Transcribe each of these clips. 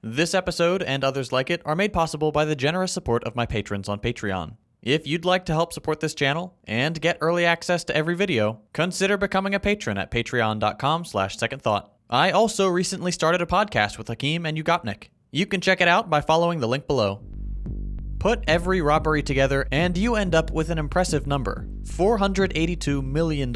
This episode and others like it are made possible by the generous support of my patrons on Patreon. If you'd like to help support this channel and get early access to every video, consider becoming a patron at patreon.com/secondthought. I also recently started a podcast with Hakeem and Ugopnik. You can check it out by following the link below. Put every robbery together and you end up with an impressive number, $482 million.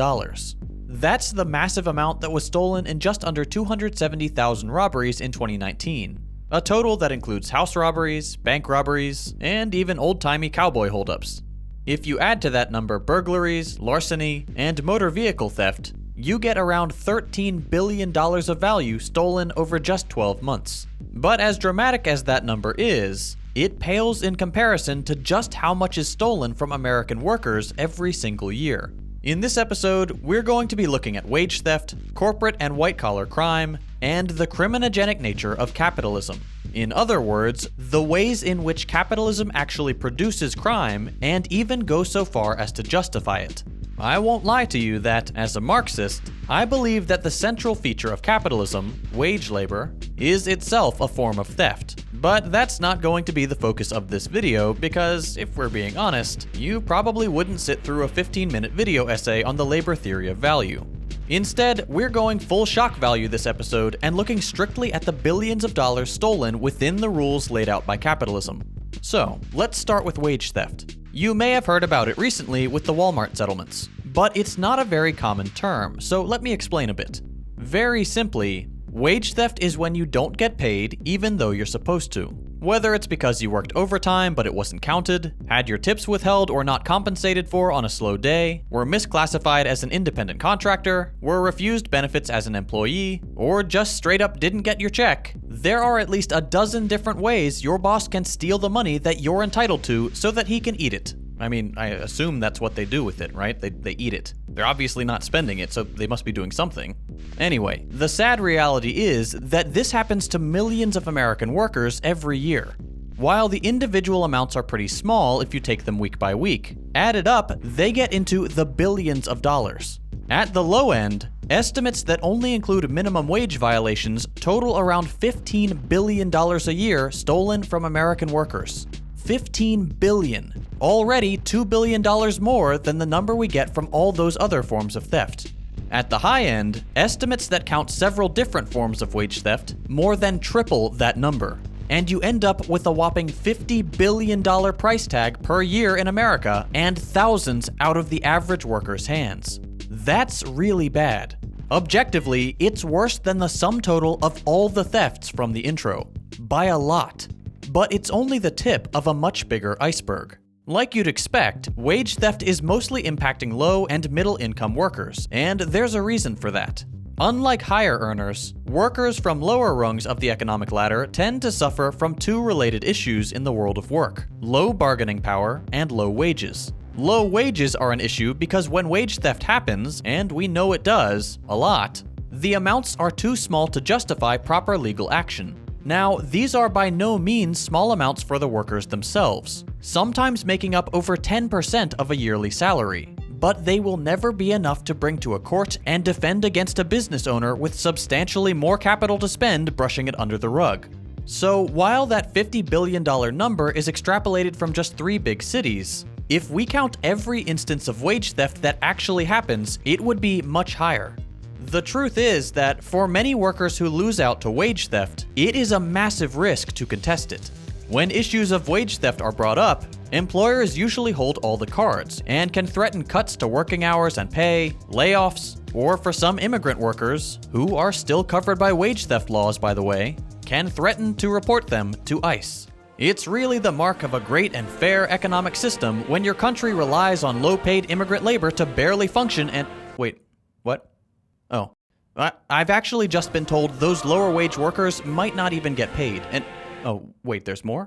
That's the massive amount that was stolen in just under 270,000 robberies in 2019. A total that includes house robberies, bank robberies, and even old-timey cowboy holdups. If you add to that number burglaries, larceny, and motor vehicle theft, you get around $13 billion of value stolen over just 12 months. But as dramatic as that number is, it pales in comparison to just how much is stolen from American workers every single year. In this episode, we're going to be looking at wage theft, corporate and white-collar crime, and the criminogenic nature of capitalism. In other words, the ways in which capitalism actually produces crime and even goes so far as to justify it. I won't lie to you that, as a Marxist, I believe that the central feature of capitalism, wage labor, is itself a form of theft. But that's not going to be the focus of this video because, if we're being honest, you probably wouldn't sit through a 15-minute video essay on the labor theory of value. Instead, we're going full shock value this episode and looking strictly at the billions of dollars stolen within the rules laid out by capitalism. So, let's start with wage theft. You may have heard about it recently with the Walmart settlements, but it's not a very common term, so let me explain a bit. Very simply, wage theft is when you don't get paid even though you're supposed to. Whether it's because you worked overtime but it wasn't counted, had your tips withheld or not compensated for on a slow day, were misclassified as an independent contractor, were refused benefits as an employee, or just straight up didn't get your check, there are at least a dozen different ways your boss can steal the money that you're entitled to so that he can eat it. I mean, I assume that's what they do with it, right? They eat it. They're obviously not spending it, so they must be doing something. Anyway, the sad reality is that this happens to millions of American workers every year. While the individual amounts are pretty small if you take them week by week, added up, they get into the billions of dollars. At the low end, estimates that only include minimum wage violations total around $15 billion a year stolen from American workers. $15 billion. Already $2 billion more than the number we get from all those other forms of theft. At the high end, estimates that count several different forms of wage theft more than triple that number. And you end up with a whopping $50 billion price tag per year in America and thousands out of the average worker's hands. That's really bad. Objectively, it's worse than the sum total of all the thefts from the intro. By a lot. But it's only the tip of a much bigger iceberg. Like you'd expect, wage theft is mostly impacting low and middle income workers, and there's a reason for that. Unlike higher earners, workers from lower rungs of the economic ladder tend to suffer from two related issues in the world of work: low bargaining power and low wages. Low wages are an issue because when wage theft happens, and we know it does, a lot, the amounts are too small to justify proper legal action. Now, these are by no means small amounts for the workers themselves, sometimes making up over 10% of a yearly salary, but they will never be enough to bring to a court and defend against a business owner with substantially more capital to spend brushing it under the rug. So while that $50 billion number is extrapolated from just 3 big cities, if we count every instance of wage theft that actually happens, it would be much higher. The truth is that for many workers who lose out to wage theft, it is a massive risk to contest it. When issues of wage theft are brought up, employers usually hold all the cards and can threaten cuts to working hours and pay, layoffs, or for some immigrant workers, who are still covered by wage theft laws by the way, can threaten to report them to ICE. It's really the mark of a great and fair economic system when your country relies on low-paid immigrant labor to barely function and— wait, what? Oh, I've actually just been told those lower wage workers might not even get paid, and— oh, wait, there's more?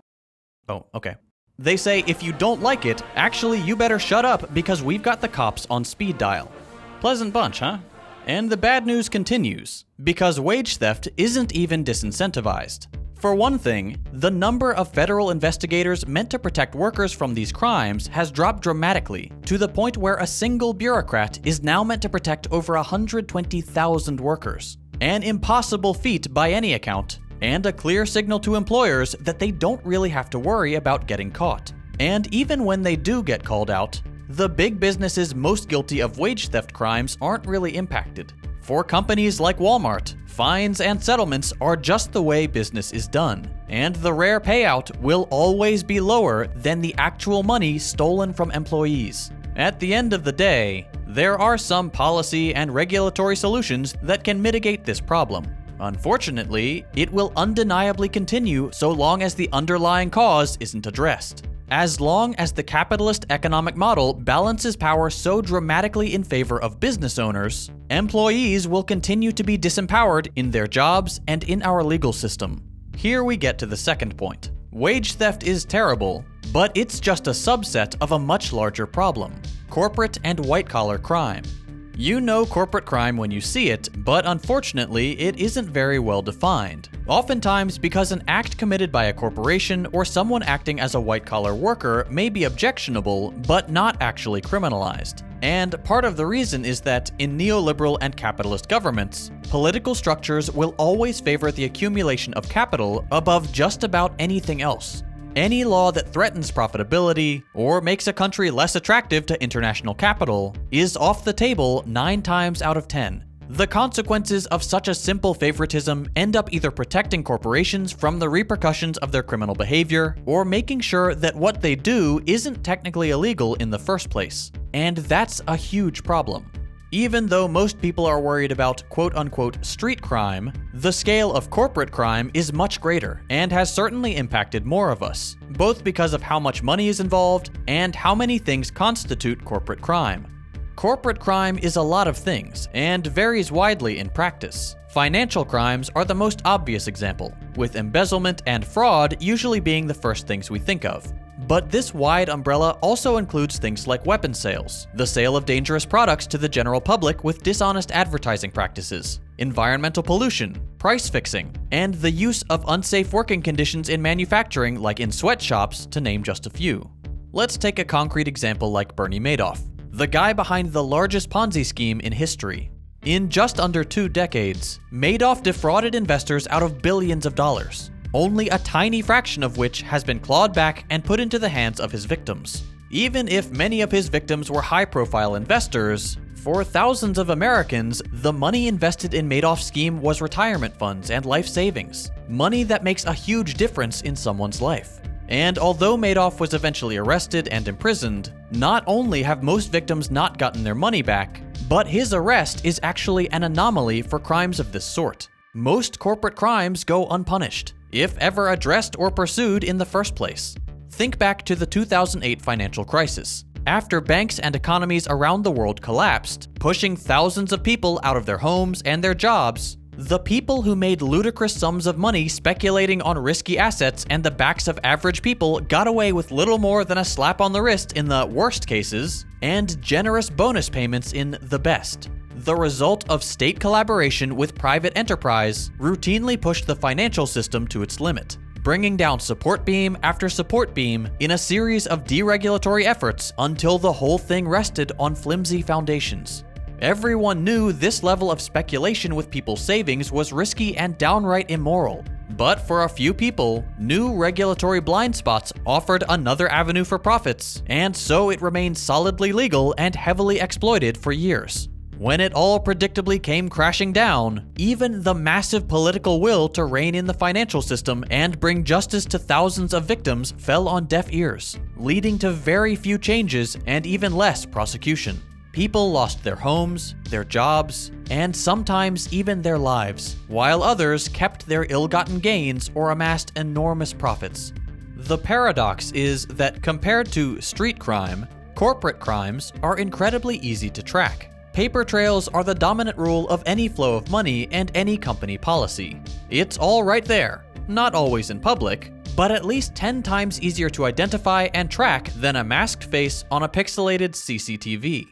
Oh, okay. They say if you don't like it, actually you better shut up because we've got the cops on speed dial. Pleasant bunch, huh? And the bad news continues, because wage theft isn't even disincentivized. For one thing, the number of federal investigators meant to protect workers from these crimes has dropped dramatically, to the point where a single bureaucrat is now meant to protect over 120,000 workers. An impossible feat by any account, and a clear signal to employers that they don't really have to worry about getting caught. And even when they do get called out, the big businesses most guilty of wage theft crimes aren't really impacted. For companies like Walmart, fines and settlements are just the way business is done, and the rare payout will always be lower than the actual money stolen from employees. At the end of the day, there are some policy and regulatory solutions that can mitigate this problem. Unfortunately, it will undeniably continue so long as the underlying cause isn't addressed. As long as the capitalist economic model balances power so dramatically in favor of business owners, employees will continue to be disempowered in their jobs and in our legal system. Here we get to the second point. Wage theft is terrible, but it's just a subset of a much larger problem: corporate and white-collar crime. You know corporate crime when you see it, but unfortunately, it isn't very well defined. Oftentimes because an act committed by a corporation or someone acting as a white-collar worker may be objectionable, but not actually criminalized. And part of the reason is that in neoliberal and capitalist governments, political structures will always favor the accumulation of capital above just about anything else. Any law that threatens profitability or makes a country less attractive to international capital is off the table 9 times out of 10. The consequences of such a simple favoritism end up either protecting corporations from the repercussions of their criminal behavior or making sure that what they do isn't technically illegal in the first place. And that's a huge problem. Even though most people are worried about quote-unquote street crime, the scale of corporate crime is much greater and has certainly impacted more of us, both because of how much money is involved and how many things constitute corporate crime. Corporate crime is a lot of things and varies widely in practice. Financial crimes are the most obvious example, with embezzlement and fraud usually being the first things we think of. But this wide umbrella also includes things like weapon sales, the sale of dangerous products to the general public with dishonest advertising practices, environmental pollution, price fixing, and the use of unsafe working conditions in manufacturing like in sweatshops, to name just a few. Let's take a concrete example like Bernie Madoff, the guy behind the largest Ponzi scheme in history. In just under 2 decades, Madoff defrauded investors out of billions of dollars, only a tiny fraction of which has been clawed back and put into the hands of his victims. Even if many of his victims were high-profile investors, for thousands of Americans, the money invested in Madoff's scheme was retirement funds and life savings, money that makes a huge difference in someone's life. And although Madoff was eventually arrested and imprisoned, not only have most victims not gotten their money back, but his arrest is actually an anomaly for crimes of this sort. Most corporate crimes go unpunished, if ever addressed or pursued in the first place. Think back to the 2008 financial crisis. After banks and economies around the world collapsed, pushing thousands of people out of their homes and their jobs, the people who made ludicrous sums of money speculating on risky assets and the backs of average people got away with little more than a slap on the wrist in the worst cases, and generous bonus payments in the best. The result of state collaboration with private enterprise routinely pushed the financial system to its limit, bringing down support beam after support beam in a series of deregulatory efforts until the whole thing rested on flimsy foundations. Everyone knew this level of speculation with people's savings was risky and downright immoral. But for a few people, new regulatory blind spots offered another avenue for profits, and so it remained solidly legal and heavily exploited for years. When it all predictably came crashing down, even the massive political will to rein in the financial system and bring justice to thousands of victims fell on deaf ears, leading to very few changes and even less prosecution. People lost their homes, their jobs, and sometimes even their lives, while others kept their ill-gotten gains or amassed enormous profits. The paradox is that compared to street crime, corporate crimes are incredibly easy to track. Paper trails are the dominant rule of any flow of money and any company policy. It's all right there, not always in public, but at least 10 times easier to identify and track than a masked face on a pixelated CCTV.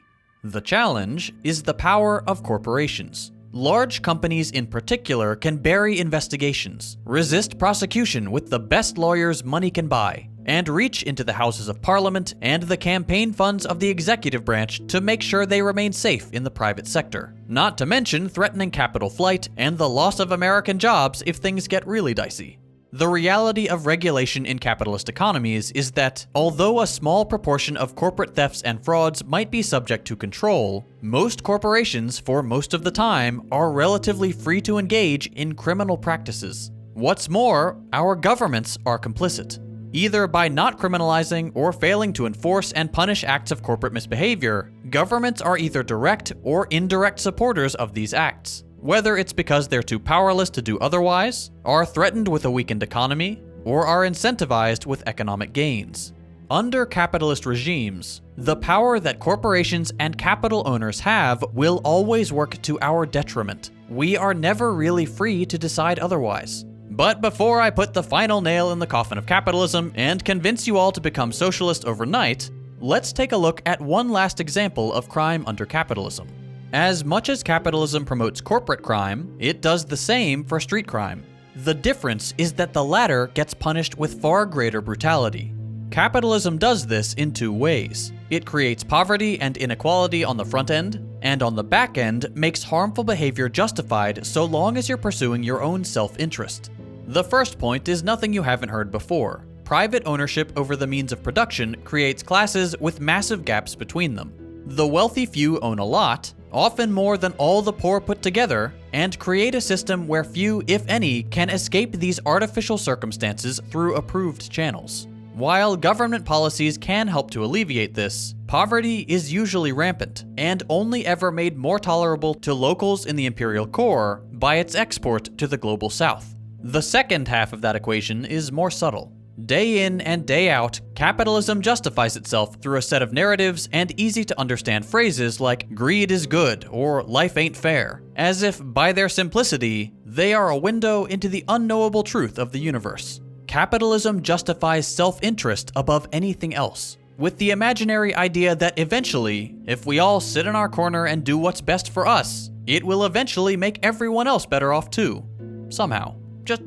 The challenge is the power of corporations. Large companies in particular can bury investigations, resist prosecution with the best lawyers money can buy, and reach into the Houses of Parliament and the campaign funds of the executive branch to make sure they remain safe in the private sector. Not to mention threatening capital flight and the loss of American jobs if things get really dicey. The reality of regulation in capitalist economies is that, although a small proportion of corporate thefts and frauds might be subject to control, most corporations, for most of the time, are relatively free to engage in criminal practices. What's more, our governments are complicit, either by not criminalizing or failing to enforce and punish acts of corporate misbehavior. Governments are either direct or indirect supporters of these acts, whether it's because they're too powerless to do otherwise, are threatened with a weakened economy, or are incentivized with economic gains. Under capitalist regimes, the power that corporations and capital owners have will always work to our detriment. We are never really free to decide otherwise. But before I put the final nail in the coffin of capitalism and convince you all to become socialist overnight, let's take a look at one last example of crime under capitalism. As much as capitalism promotes corporate crime, it does the same for street crime. The difference is that the latter gets punished with far greater brutality. Capitalism does this in two ways. It creates poverty and inequality on the front end, and on the back end makes harmful behavior justified so long as you're pursuing your own self-interest. The first point is nothing you haven't heard before. Private ownership over the means of production creates classes with massive gaps between them. The wealthy few own a lot, often more than all the poor put together, and create a system where few, if any, can escape these artificial circumstances through approved channels. While government policies can help to alleviate this, poverty is usually rampant, and only ever made more tolerable to locals in the imperial core by its export to the global south. The second half of that equation is more subtle. Day in and day out, capitalism justifies itself through a set of narratives and easy-to-understand phrases like "greed is good" or "life ain't fair," as if, by their simplicity, they are a window into the unknowable truth of the universe. Capitalism justifies self-interest above anything else, with the imaginary idea that eventually, if we all sit in our corner and do what's best for us, it will eventually make everyone else better off too. Somehow.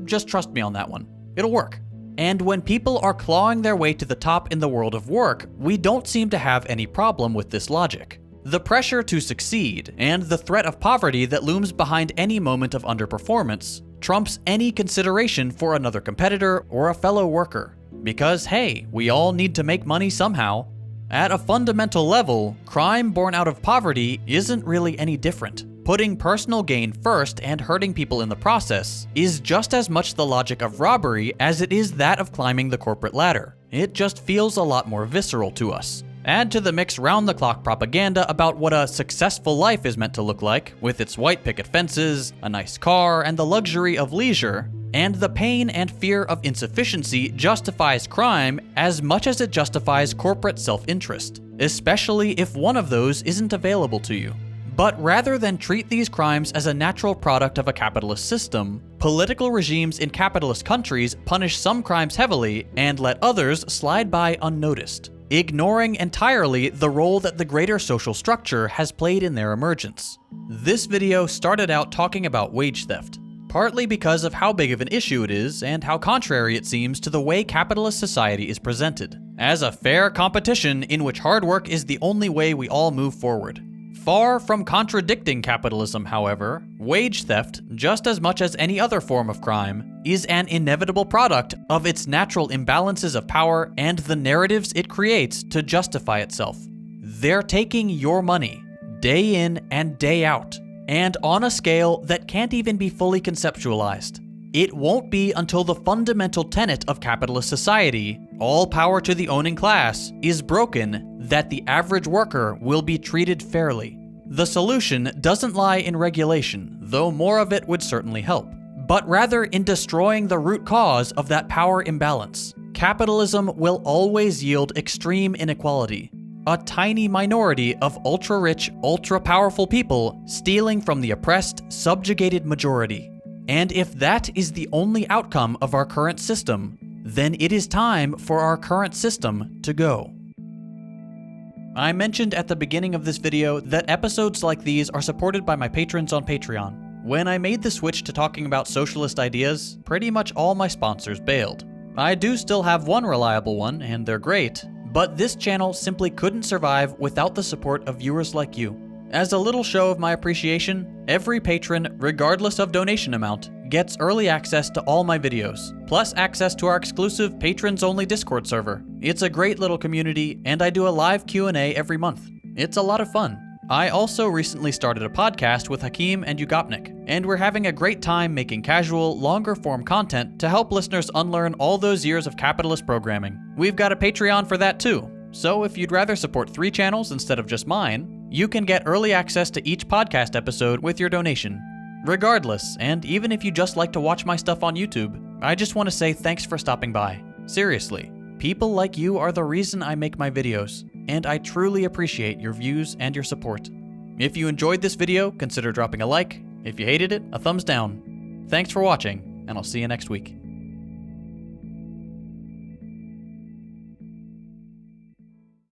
Just trust me on that one. It'll work. And when people are clawing their way to the top in the world of work, we don't seem to have any problem with this logic. The pressure to succeed and the threat of poverty that looms behind any moment of underperformance trumps any consideration for another competitor or a fellow worker. Because hey, we all need to make money somehow. At a fundamental level, crime born out of poverty isn't really any different. Putting personal gain first and hurting people in the process is just as much the logic of robbery as it is that of climbing the corporate ladder. It just feels a lot more visceral to us. Add to the mix round-the-clock propaganda about what a successful life is meant to look like, with its white picket fences, a nice car, and the luxury of leisure, and the pain and fear of insufficiency justifies crime as much as it justifies corporate self-interest, especially if one of those isn't available to you. But rather than treat these crimes as a natural product of a capitalist system, political regimes in capitalist countries punish some crimes heavily and let others slide by unnoticed, ignoring entirely the role that the greater social structure has played in their emergence. This video started out talking about wage theft, partly because of how big of an issue it is and how contrary it seems to the way capitalist society is presented, as a fair competition in which hard work is the only way we all move forward. Far from contradicting capitalism, however, wage theft, just as much as any other form of crime, is an inevitable product of its natural imbalances of power and the narratives it creates to justify itself. They're taking your money, day in and day out, and on a scale that can't even be fully conceptualized. It won't be until the fundamental tenet of capitalist society, all power to the owning class, is broken that the average worker will be treated fairly. The solution doesn't lie in regulation, though more of it would certainly help, but rather in destroying the root cause of that power imbalance. Capitalism will always yield extreme inequality. A tiny minority of ultra-rich, ultra-powerful people stealing from the oppressed, subjugated majority. And if that is the only outcome of our current system, then it is time for our current system to go. I mentioned at the beginning of this video that episodes like these are supported by my patrons on Patreon. When I made the switch to talking about socialist ideas, pretty much all my sponsors bailed. I do still have one reliable one, and they're great, but this channel simply couldn't survive without the support of viewers like you. As a little show of my appreciation, every patron, regardless of donation amount, gets early access to all my videos, plus access to our exclusive patrons-only Discord server. It's a great little community, and I do a live Q&A every month. It's a lot of fun. I also recently started a podcast with Hakeem and Yugopnik, and we're having a great time making casual, longer-form content to help listeners unlearn all those years of capitalist programming. We've got a Patreon for that too, so if you'd rather support 3 channels instead of just mine, you can get early access to each podcast episode with your donation. Regardless, and even if you just like to watch my stuff on YouTube, I just want to say thanks for stopping by. Seriously, people like you are the reason I make my videos, and I truly appreciate your views and your support. If you enjoyed this video, consider dropping a like. If you hated it, a thumbs down. Thanks for watching, and I'll see you next week.